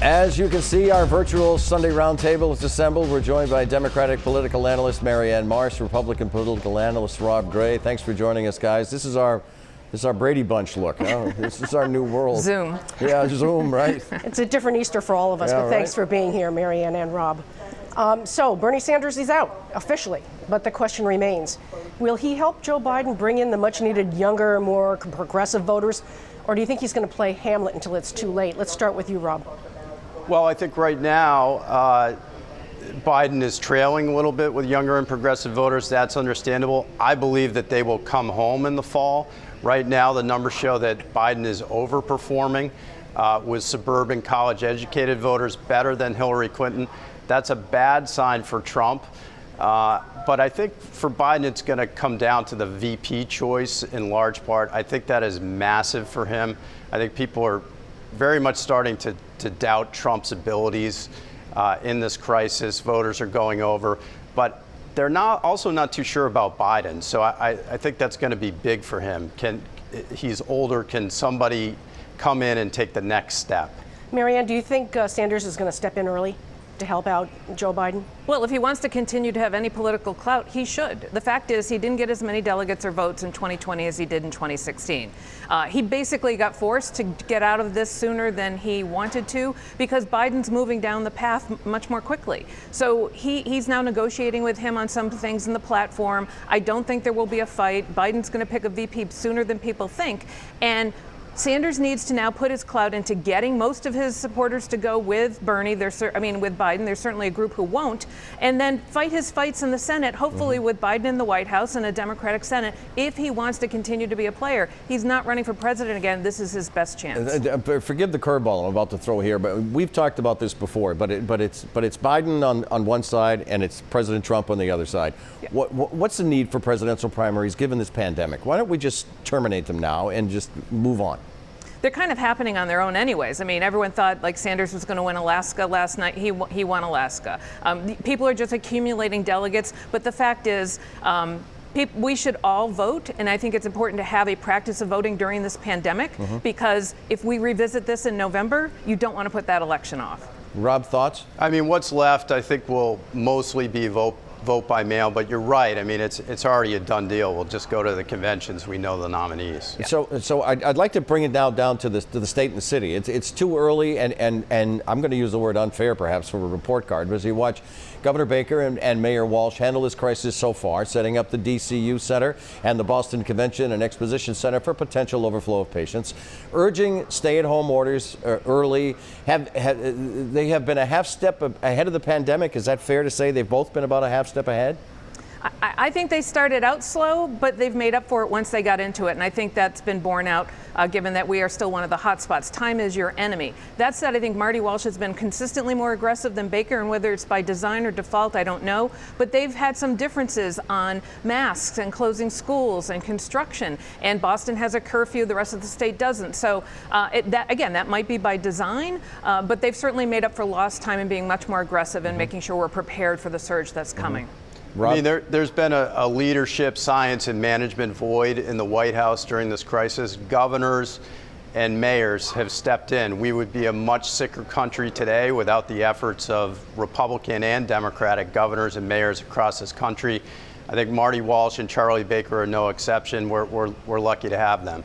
As you can see, our virtual Sunday roundtable is assembled. We're joined by Democratic political analyst Marianne Marsh, Republican political analyst Rob Gray. Thanks for joining us, guys. This is our Brady Bunch look. Huh? This is our new world. Zoom. Yeah, Zoom, right? It's a different Easter for all of us, Yeah, but thanks right. for being here, Marianne and Rob. So Bernie Sanders is out officially, but the question remains, will he help Joe Biden bring in the much needed younger, more progressive voters, or do you think he's going to play Hamlet until it's too late? Let's start with you, Rob. Well, I think right now, Biden is trailing a little bit with younger and progressive voters. That's understandable. I believe that they will come home in the fall. Right now, the numbers show that Biden is overperforming with suburban college-educated voters, better than Hillary Clinton. That's a bad sign for Trump. But I think for Biden, it's going to come down to the VP choice in large part. I think that is massive for him. I think people are very much starting to doubt Trump's abilities in this crisis. Voters are going over, but they're also not too sure about Biden. So I think that's going to be big for him. He's older. Can somebody come in and take the next step? Marianne, do you think Sanders is going to step in early to help out Joe Biden? Well, if he wants to continue to have any political clout, he should. The fact is, he didn't get as many delegates or votes in 2020 as he did in 2016. He basically got forced to get out of this sooner than he wanted to because Biden's moving down the path much more quickly. So he's now negotiating with him on some things in the platform. I don't think there will be a fight. Biden's going to pick a VP sooner than people think. And Sanders needs to now put his clout into getting most of his supporters to go with Bernie. With Biden. There's certainly a group who won't. And then fight his fights in the Senate, hopefully with Biden in the White House and a Democratic Senate, if he wants to continue to be a player. He's not running for president again. This is his best chance. Forgive the curveball I'm about to throw here, but we've talked about this before. But it's Biden on one side and it's President Trump on the other side. Yeah. What's the need for presidential primaries given this pandemic? Why don't we just terminate them now and just move on? They're kind of happening on their own anyways. I mean, everyone thought like Sanders was going to win Alaska last night. He won Alaska. People are just accumulating delegates. But the fact is, we should all vote. And I think it's important to have a practice of voting during this pandemic because if we revisit this in November, you don't want to put that election off. Rob, thoughts? I mean, what's left, I think, will mostly be vote by mail, but you're right. I mean, it's already a done deal. We'll just go to the conventions. We know the nominees. Yeah. So I'd like to bring it now down to the state and the city. It's too early, and I'm going to use the word unfair perhaps for a report card, but as you watch Governor Baker and Mayor Walsh handle this crisis so far, setting up the DCU Center and the Boston Convention and Exposition Center for potential overflow of patients, urging stay-at-home orders early. They have been a half step ahead of the pandemic. Is that fair to say they've both been about a half step ahead? I think they started out slow, but they've made up for it once they got into it. And I think that's been borne out, given that we are still one of the hot spots. Time is your enemy. That said, I think Marty Walsh has been consistently more aggressive than Baker, and whether it's by design or default, I don't know. But they've had some differences on masks and closing schools and construction. And Boston has a curfew, the rest of the state doesn't. So that might be by design, but they've certainly made up for lost time in being much more aggressive and making sure we're prepared for the surge that's coming. I mean, there's been a leadership, science, and management void in the White House during this crisis. Governors and mayors have stepped in. We would be a much sicker country today without the efforts of Republican and Democratic governors and mayors across this country. I think Marty Walsh and Charlie Baker are no exception. We're lucky to have them.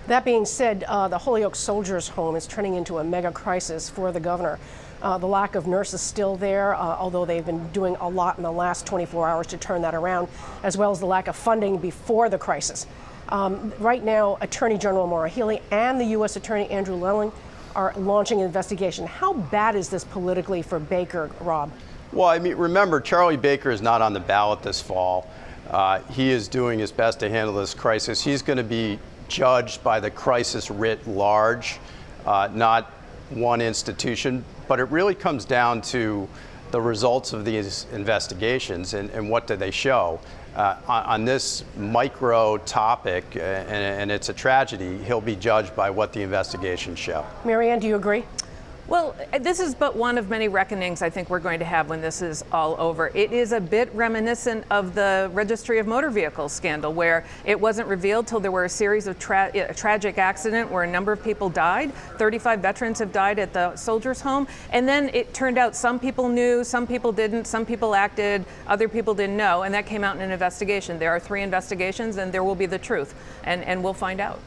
That being said, the Holyoke Soldiers Home is turning into a mega crisis for the governor. The lack of nurses still there, although they've been doing a lot in the last 24 hours to turn that around, as well as the lack of funding before the crisis. Right now, Attorney General Maura Healey and the U.S. Attorney Andrew Lelling are launching an investigation. How bad is this politically for Baker, Rob? Well, I mean, remember, Charlie Baker is not on the ballot this fall. He is doing his best to handle this crisis. He's going to be judged by the crisis writ large, not one institution. But it really comes down to the results of these investigations and what do they show. On this micro topic, and it's a tragedy, he'll be judged by what the investigations show. Marianne, do you agree? Well, this is but one of many reckonings I think we're going to have when this is all over. It is a bit reminiscent of the Registry of Motor Vehicles scandal, where it wasn't revealed till there were a series of tragic accident where a number of people died. 35 veterans have died at the Soldiers' Home. And then it turned out some people knew, some people didn't, some people acted, other people didn't know, and that came out in an investigation. There are 3 investigations, and there will be the truth, and we'll find out.